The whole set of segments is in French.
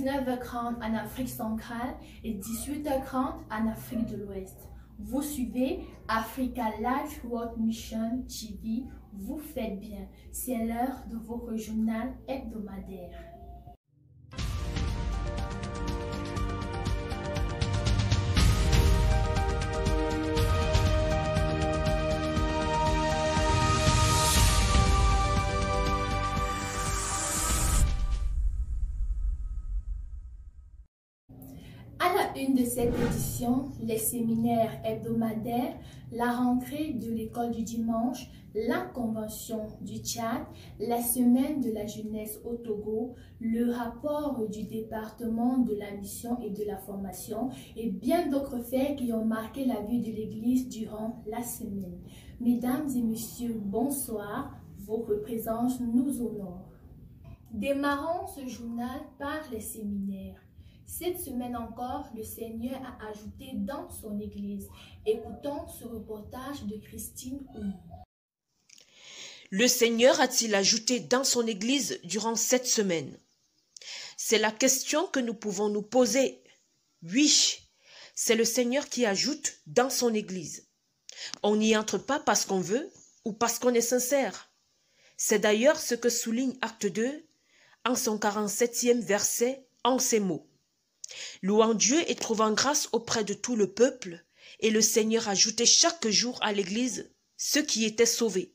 19h30 en Afrique centrale et 18h30 en Afrique de l'Ouest. Vous suivez Africa Life World Mission TV. Vous faites bien. C'est l'heure de vos journal hebdomadaires. À la une de cette édition, les séminaires hebdomadaires, la rentrée de l'école du dimanche, la convention du Tchad, la semaine de la jeunesse au Togo, le rapport du département de la mission et de la formation et bien d'autres faits qui ont marqué la vie de l'Église durant la semaine. Mesdames et messieurs, bonsoir, votre présence nous honore. Démarrons ce journal par les séminaires. Cette semaine encore, le Seigneur a ajouté dans son Église. Écoutons ce reportage de Christine Oum. Le Seigneur a-t-il ajouté dans son Église durant cette semaine? C'est la question que nous pouvons nous poser. Oui, c'est le Seigneur qui ajoute dans son Église. On n'y entre pas parce qu'on veut ou parce qu'on est sincère. C'est d'ailleurs ce que souligne Acte 2 en son 47e verset en ces mots. Louant Dieu et trouvant grâce auprès de tout le peuple, et le Seigneur ajoutait chaque jour à l'Église ceux qui étaient sauvés.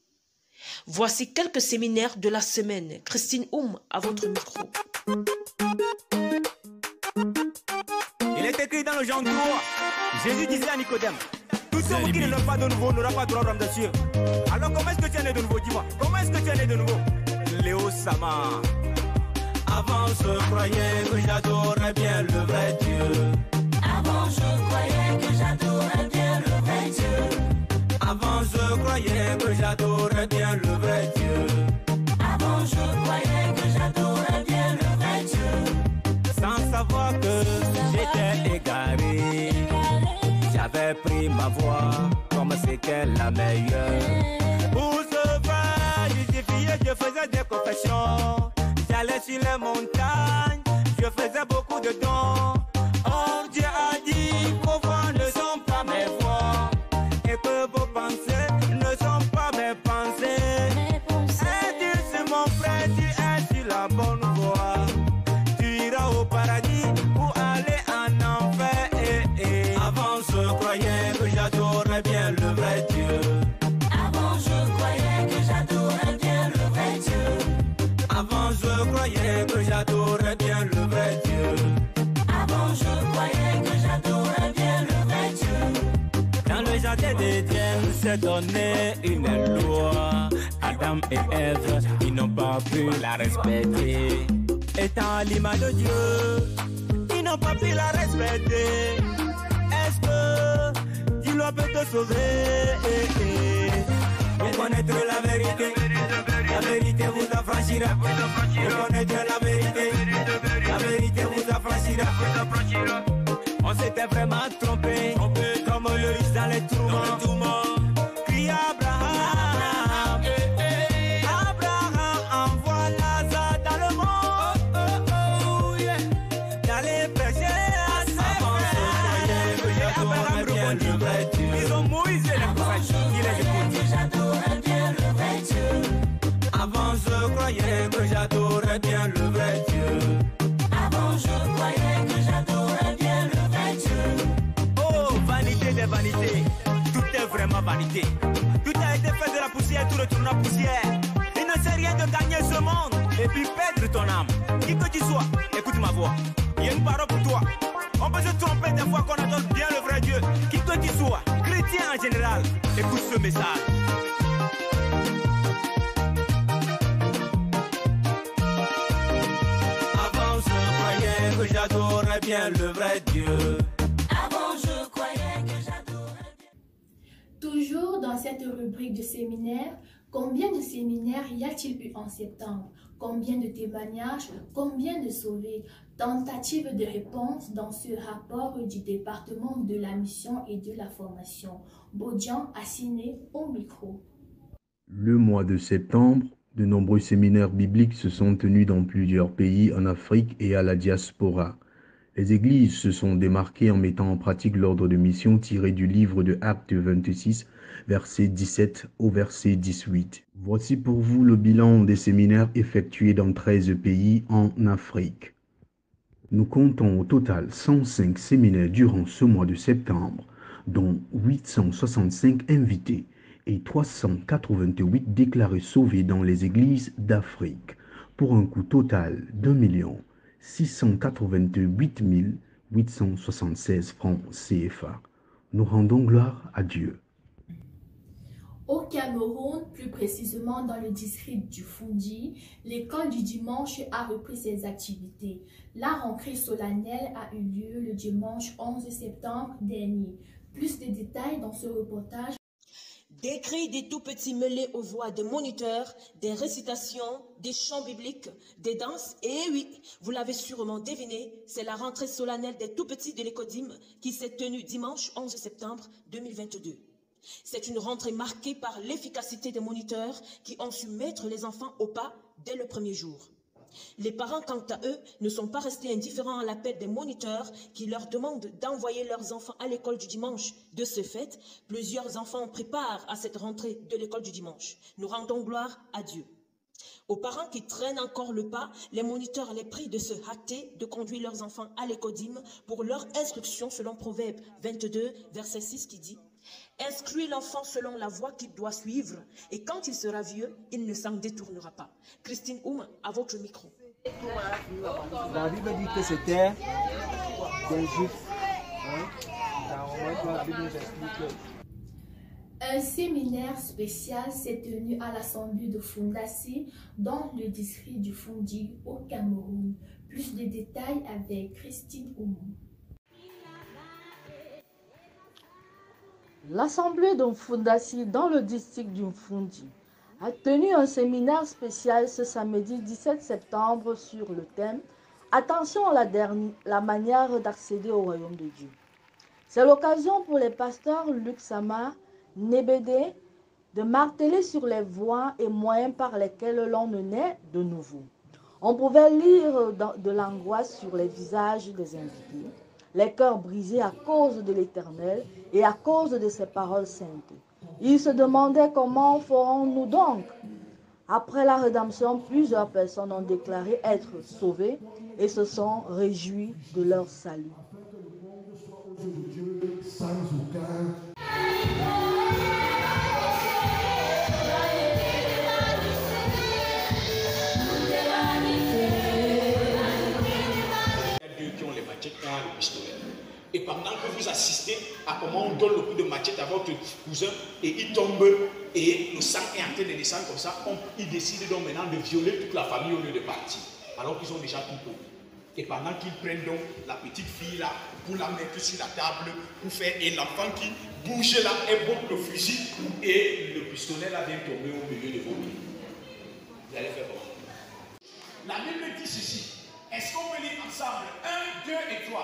Voici quelques séminaires de la semaine. Christine Oum, à votre micro. Il est écrit dans le Jean 3, Jésus disait à Nicodème, tout celui qui ne naît pas de nouveau n'aura pas droit au royaume des cieux. Alors comment est-ce que tu es né de nouveau? Dis-moi, comment est-ce que tu es né de nouveau? Léo Sama. Avant je croyais que j'adorais bien le vrai Dieu. Avant je croyais que j'adorais bien le vrai Dieu. Avant je croyais que j'adorais bien le vrai Dieu. Avant je croyais que j'adorais bien le vrai Dieu. Sans savoir que j'étais égaré, j'avais pris ma voie comme c'est qu'elle la meilleure. Pour se faire justifier, je faisais des confessions. J'allais sur les montagnes, je faisais beaucoup de dons. Oh, Dieu a dit vos voix ne sont pas mes voix et que vos pensées ne sont pas mes pensées. Et Dieu c'est mon frère, tu es sur la bonne voie. Tu iras au paradis ou aller en enfer. Avant je croyais que j'adorais bien le vrai Dieu. Avant je croyais que j'adorais bien le vrai Dieu. Avant je croyais que j'adorais bien le vrai Dieu. Avant je croyais que j'adorais bien le vrai Dieu. Dans le jardin d'Éden s'est donné une loi. Adam et Ève, ils n'ont pas pu la respecter. Étant à l'image de Dieu, ils n'ont pas pu la respecter. Est-ce que Dieu peut te sauver? Vous connaître la vérité. La vérité vous affranchira. Vous connaître la vérité vous affranchira. On s'était vraiment trompé, comme le riche dans les tourments. Crie Abraham, Abraham envoie Lazare dans le monde, d'aller prêcher à ses frères. Abraham répondit, ils ont Moïse et les prophètes, il les écoute. J'adorais bien le vrai Dieu. Avant je croyais que j'adorais bien le vrai Dieu. Avant je croyais que j'adorais bien le vrai Dieu. Oh, vanité des vanités, tout est vraiment vanité. Tout a été fait de la poussière, tout retourne en poussière. Il ne sert rien de gagner ce monde et puis perdre ton âme. Qui que tu sois, écoute ma voix. Il y a une parole pour toi. On peut se tromper des fois qu'on adore bien le vrai Dieu. Qui que tu sois, chrétien en général, écoute ce message. Que j'adorais bien le vrai Dieu. Avant je croyais que j'adorais bien. Toujours dans cette rubrique de séminaire, combien de séminaires y a-t-il eu en septembre? Combien de témoignages? Combien de sauvés? Tentative de réponse dans ce rapport du département de la mission et de la formation. Bodian Assiné au micro. Le mois de septembre De nombreux séminaires bibliques se sont tenus dans plusieurs pays en Afrique et à la diaspora. Les églises se sont démarquées en mettant en pratique l'ordre de mission tiré du livre de Actes 26, verset 17 au verset 18. Voici pour vous le bilan des séminaires effectués dans 13 pays en Afrique. Nous comptons au total 105 séminaires durant ce mois de septembre, dont 865 invités et 388 déclarés sauvés dans les églises d'Afrique, pour un coût total d'1 688 876 francs CFA. Nous rendons gloire à Dieu. Au Cameroun, plus précisément dans le district du Fundi, l'école du dimanche a repris ses activités. La rentrée solennelle a eu lieu le dimanche 11 septembre dernier. Plus de détails dans ce reportage. Des cris des tout-petits mêlés aux voix des moniteurs, des récitations, des chants bibliques, des danses. Et oui, vous l'avez sûrement deviné, c'est la rentrée solennelle des tout-petits de l'Écodim qui s'est tenue dimanche 11 septembre 2022. C'est une rentrée marquée par l'efficacité des moniteurs qui ont su mettre les enfants au pas dès le premier jour. Les parents, quant à eux, ne sont pas restés indifférents à l'appel des moniteurs qui leur demandent d'envoyer leurs enfants à l'école du dimanche. De ce fait, plusieurs enfants ont pris part à cette rentrée de l'école du dimanche. Nous rendons gloire à Dieu. Aux parents qui traînent encore le pas, les moniteurs les prient de se hâter de conduire leurs enfants à l'écodim pour leur instruction selon Proverbe 22, verset 6 qui dit « Instruis l'enfant selon la voie qu'il doit suivre, et quand il sera vieux, il ne s'en détournera pas. » Christine Oum, à votre micro. La Bible dit que c'était des Juifs. Un séminaire spécial s'est tenu à l'Assemblée de Fondassi dans le district du Fundi au Cameroun. Plus de détails avec Christine Oum. L'Assemblée de Fondassi dans le district du Fundi a tenu un séminaire spécial ce samedi 17 septembre sur le thème « Attention à la manière d'accéder au royaume de Dieu ». C'est l'occasion pour les pasteurs Luc Sama, Nébédé, de marteler sur les voies et moyens par lesquels l'on ne naît de nouveau. On pouvait lire de l'angoisse sur les visages des invités, les cœurs brisés à cause de l'Éternel et à cause de ses paroles saintes. Ils se demandaient comment ferons-nous donc? Après la rédemption, plusieurs personnes ont déclaré être sauvées et se sont réjouies de leur salut. Et pendant que vous assistez à comment on donne le coup de machette à votre cousin et il tombe et le sang est en train de descendre comme ça, ils décident donc maintenant de violer toute la famille au lieu de partir, alors qu'ils ont déjà tout pour. Et pendant qu'ils prennent donc la petite fille là pour la mettre sur la table, pour faire, et l'enfant qui bouge là et bombe le fusil et le pistolet là vient tomber au milieu de vos pieds. Vous allez faire comment? La Bible dit ceci. Est-ce qu'on peut lire ensemble? 1, 2 et 3.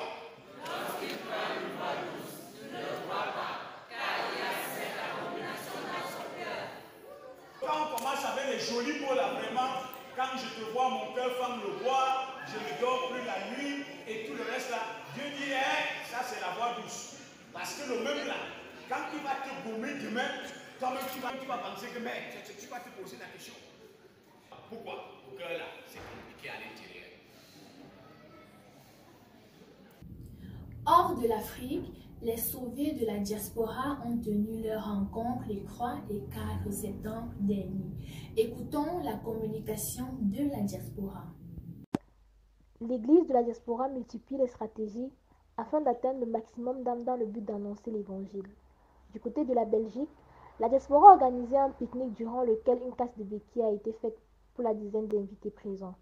Lorsqu'il prend une voix douce, ne le crois pas, car il y a cette abomination dans son cœur. Quand on commence avec les jolis mots là, vraiment, quand je te vois, mon cœur femme le bois, je ne dors plus la nuit et tout le reste là, Dieu dit, hey, ça c'est la voix douce. Parce que le même là, quand tu vas te gommer demain, toi-même tu vas penser que mais, tu vas te poser la question. Pourquoi? Au cœur là, c'est compliqué à l'intérieur. Hors de l'Afrique, les sauvés de la diaspora ont tenu leur rencontre les 3 et 4 septembre dernier. Écoutons la communication de la diaspora. L'Église de la diaspora multiplie les stratégies afin d'atteindre le maximum d'âmes dans le but d'annoncer l'Évangile. Du côté de la Belgique, la diaspora a organisé un pique-nique durant lequel une casse de béquilles a été faite pour la dizaine d'invités présents.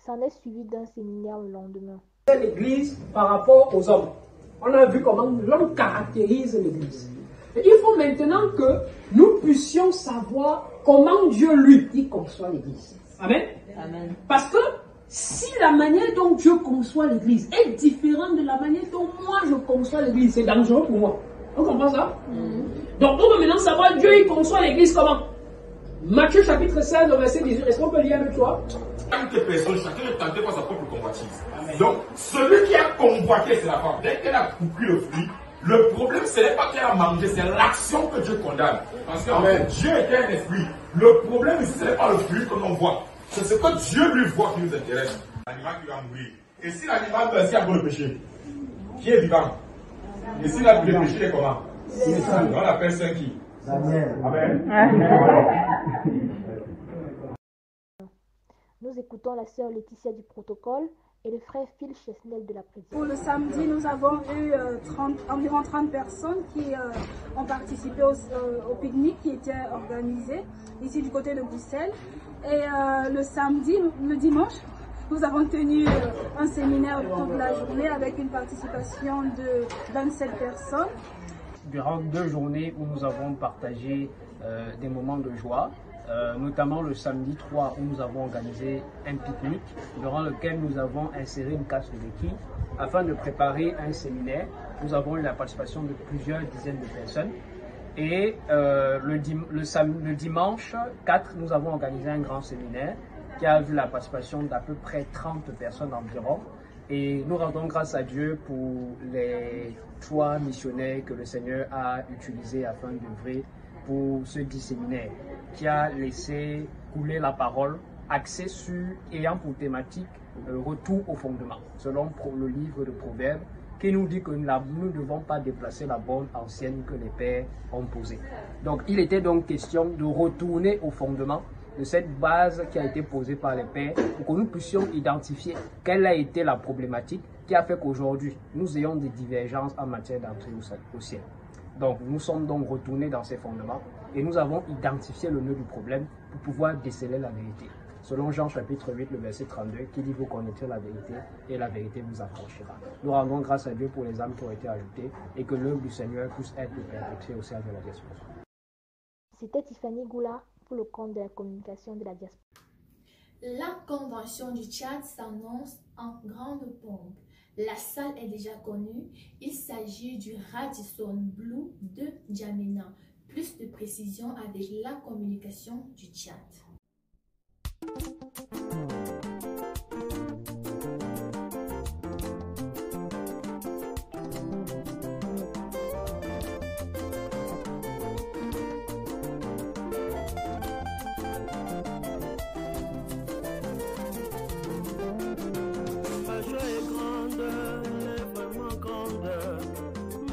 S'en est suivi d'un séminaire le lendemain. L'Église par rapport aux hommes. On a vu comment l'homme caractérise l'Église. Et il faut maintenant que nous puissions savoir comment Dieu, lui, il conçoit l'Église. Amen. Amen. Parce que si la manière dont Dieu conçoit l'Église est différente de la manière dont moi je conçois l'Église, c'est dangereux pour moi. On comprend ça? Donc on veut maintenant savoir Dieu, il conçoit l'Église comment? Matthieu chapitre 16, verset 18. Est-ce qu'on peut lire avec toi? Chaque personne, chacun est tenté par sa propre convoitise. Donc, celui qui a convoité, c'est la femme. Dès qu'elle a coupé le fruit, le problème, ce n'est pas qu'elle a mangé, c'est l'action que Dieu condamne. Parce qu'en fait, Dieu est un esprit. Le problème ici, ce n'est pas le fruit que l'on voit. C'est ce que Dieu lui voit qui nous intéresse. L'animal qui va mourir. Et si l'animal meurt, s'il y a le péché, qui est vivant? Et si le péché, il est comment? On l'appelle saint qui? Amen. Nous écoutons la sœur Laetitia du protocole et le frère Phil Chesnel de la prédication. Pour le samedi, nous avons eu environ 30 personnes qui ont participé au pique-nique qui était organisé ici du côté de Bruxelles. Et le dimanche, nous avons tenu un séminaire toute la journée avec une participation de 27 personnes. Durant 2 journées où nous avons partagé des moments de joie, notamment le samedi 3 où nous avons organisé un pique-nique durant lequel nous avons inséré une casse de béquilles afin de préparer un séminaire. Nous avons eu la participation de plusieurs dizaines de personnes. Et le dimanche 4, nous avons organisé un grand séminaire qui a vu la participation d'à peu près 30 personnes environ. Et nous rendons grâce à Dieu pour les 3 missionnaires que le Seigneur a utilisés afin d'œuvrer pour ce dit séminaire, qui a laissé couler la parole axée sur, ayant pour thématique retour au fondement, selon le livre de Proverbes, qui nous dit que nous ne devons pas déplacer la borne ancienne que les pères ont posée. Donc il était donc question de retourner au fondement de cette base qui a été posée par les pères pour que nous puissions identifier quelle a été la problématique qui a fait qu'aujourd'hui nous ayons des divergences en matière d'entrée au ciel. Donc nous sommes donc retournés dans ces fondements et nous avons identifié le nœud du problème pour pouvoir déceler la vérité. Selon Jean chapitre 8, le verset 32, qui dit « Vous connaîtrez la vérité et la vérité vous affranchira ». Nous rendons grâce à Dieu pour les âmes qui ont été ajoutées et que l'œuvre du Seigneur puisse être perpétuée au sein de la diaspora. C'était Tiffany Goula pour le compte de la communication de la diaspora. La convention du Tchad s'annonce en grande pompe. La salle est déjà connue. Il s'agit du Radisson Blu de N'Djamena. Plus de précisions avec la communication du Tchad.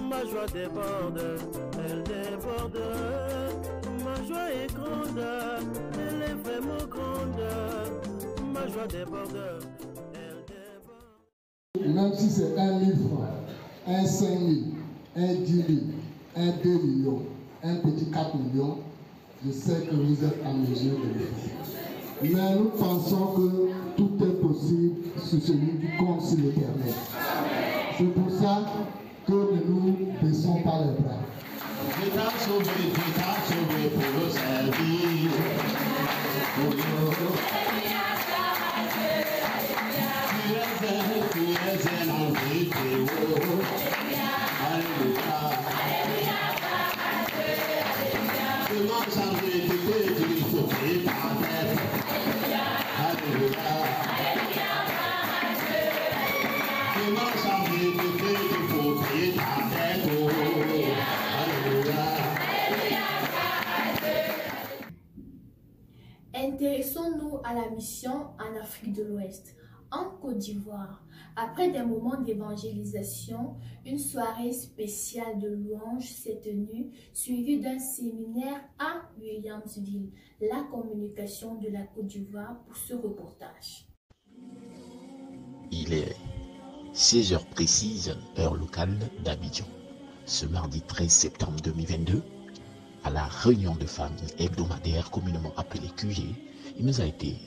Ma joie déborde, elle déborde. Ma joie est grande, elle est vraiment grande. Ma joie déborde, elle déborde. Même si c'est 1 000 francs, un 5 000, un 10 000, un 2 millions, un petit 4 millions, je sais que vous êtes en mesure de le faire. Mais nous pensons que tout est possible sur celui qui compte sur l'Éternel. C'est pour ça que ne nous baissons pas les bras. Tu t'as sauvé pour le servir. Tu es un ange très haut. Alléluia. Tu m'as chargé de tes yeux, sauvé par terre. Alléluia. Tu m'as chargé de tes yeux, sauvé par terre. Alléluia. Intéressons-nous à la mission en Afrique de l'Ouest. En Côte d'Ivoire, après des moments d'évangélisation, une soirée spéciale de louange s'est tenue, suivie d'un séminaire à Williamsville. La communication de la Côte d'Ivoire pour ce reportage. Il est 16h précises, heure locale d'Abidjan. Ce mardi 13 septembre 2022, à la réunion de famille hebdomadaire communément appelée QG, il nous a été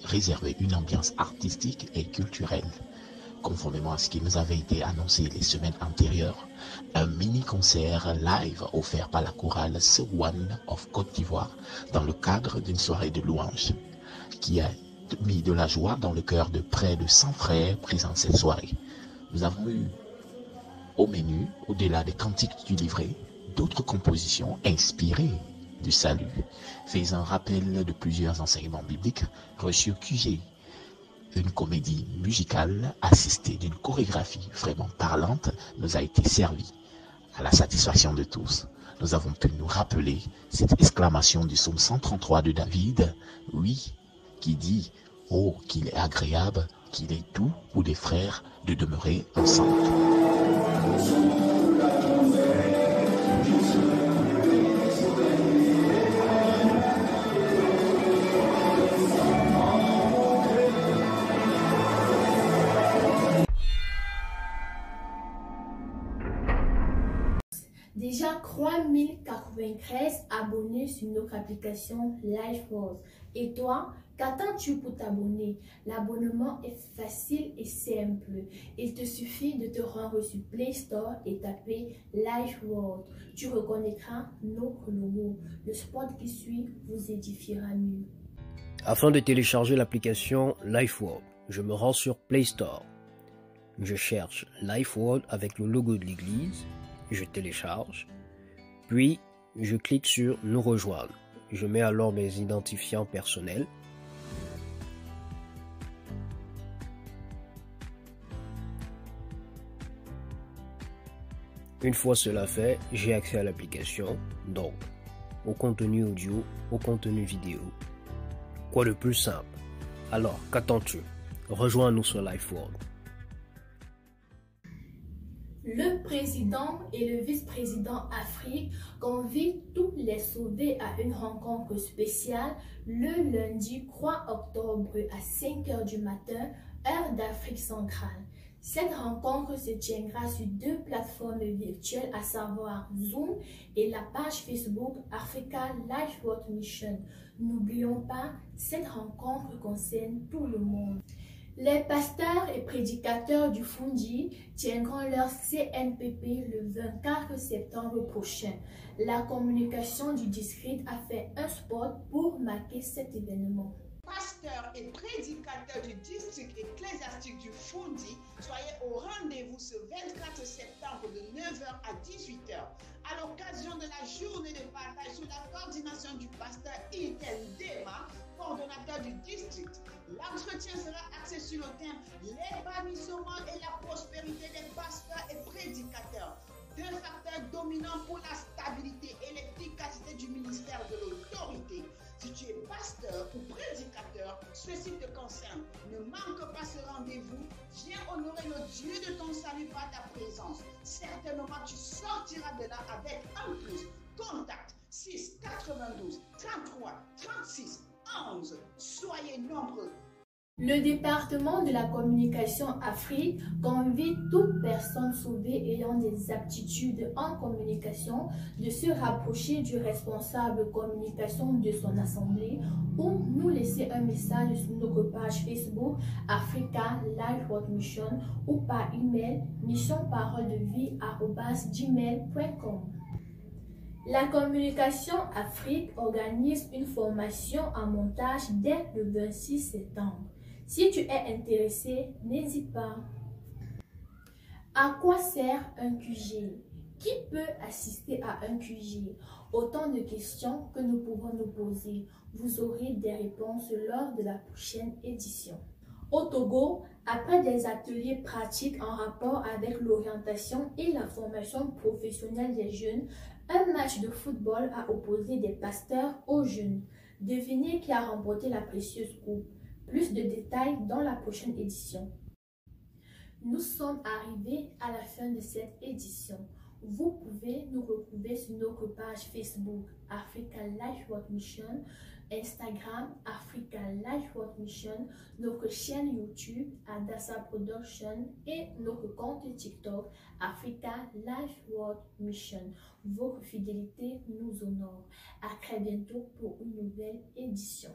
réservé une ambiance artistique et culturelle. Conformément à ce qui nous avait été annoncé les semaines antérieures, un mini-concert live offert par la chorale Sewan of Côte d'Ivoire dans le cadre d'une soirée de louange qui a mis de la joie dans le cœur de près de 100 frères présents cette soirée. Nous avons eu au menu, au-delà des cantiques du livret, d'autres compositions inspirées du salut, faisant rappel de plusieurs enseignements bibliques reçus au QG. Une comédie musicale assistée d'une chorégraphie vraiment parlante nous a été servie. À la satisfaction de tous, nous avons pu nous rappeler cette exclamation du psaume 133 de David, oui, qui dit « Oh, qu'il est agréable, qu'il est doux pour des frères de demeurer ensemble. » Déjà 3093 abonnés sur notre application LifeWorld. Et toi, qu'attends-tu pour t'abonner? L'abonnement est facile et simple. Il te suffit de te rendre sur Play Store et taper LifeWorld. Tu reconnaîtras notre logo. Le spot qui suit vous édifiera mieux. Afin de télécharger l'application LifeWorld, je me rends sur Play Store. Je cherche LifeWorld avec le logo de l'église. Je télécharge, puis je clique sur Nous rejoindre. Je mets alors mes identifiants personnels. Une fois cela fait, j'ai accès à l'application, donc au contenu audio, au contenu vidéo. Quoi de plus simple? Alors, qu'attends-tu? Rejoins-nous sur LifeWorld. Le président et le vice-président Afrique convient tous les sauvés à une rencontre spéciale le lundi 3 octobre à 5 h du matin, heure d'Afrique centrale. Cette rencontre se tiendra sur deux plateformes virtuelles, à savoir Zoom et la page Facebook Africa LifeWorld Mission. N'oublions pas, cette rencontre concerne tout le monde. Les pasteurs et prédicateurs du Fundi tiendront leur CNPP le 24 septembre prochain. La communication du district a fait un spot pour marquer cet événement. Pasteurs et prédicateurs du district ecclésiastique du Fundi, soyez au rendez-vous ce 24 septembre de 9 h à 18 h à l'occasion de la journée de partage sous la coordination du pasteur Itel Dema, coordonnateur du district. L'entretien sera axé sur le thème l'épanouissement et la prospérité des pasteurs et prédicateurs, deux facteurs dominants pour la stabilité et l'efficacité du ministère de l'autorité. Si tu es pasteur ou prédicateur, ceci te concerne. Ne manque pas ce rendez-vous. Viens honorer le Dieu de ton salut par ta présence. Certainement, tu sortiras de là avec un plus. Contact 6 92 33 36 11. Soyez nombreux. Le département de la communication Afrique convie toute personne sauvée ayant des aptitudes en communication de se rapprocher du responsable communication de son assemblée ou nous laisser un message sur notre page Facebook Africa LifeWorld Mission ou par email missionparoledevie@gmail.com. La communication Afrique organise une formation en montage dès le 26 septembre. Si tu es intéressé, n'hésite pas. À quoi sert un QG? Qui peut assister à un QG? Autant de questions que nous pouvons nous poser. Vous aurez des réponses lors de la prochaine édition. Au Togo, après des ateliers pratiques en rapport avec l'orientation et la formation professionnelle des jeunes, un match de football a opposé des pasteurs aux jeunes. Devinez qui a remporté la précieuse coupe. Plus de détails dans la prochaine édition. Nous sommes arrivés à la fin de cette édition. Vous pouvez nous retrouver sur notre page Facebook Africa LifeWorld Mission, Instagram Africa LifeWorld Mission, notre chaîne YouTube Adassa Production et notre compte TikTok Africa LifeWorld Mission. Votre fidélité nous honore. À très bientôt pour une nouvelle édition.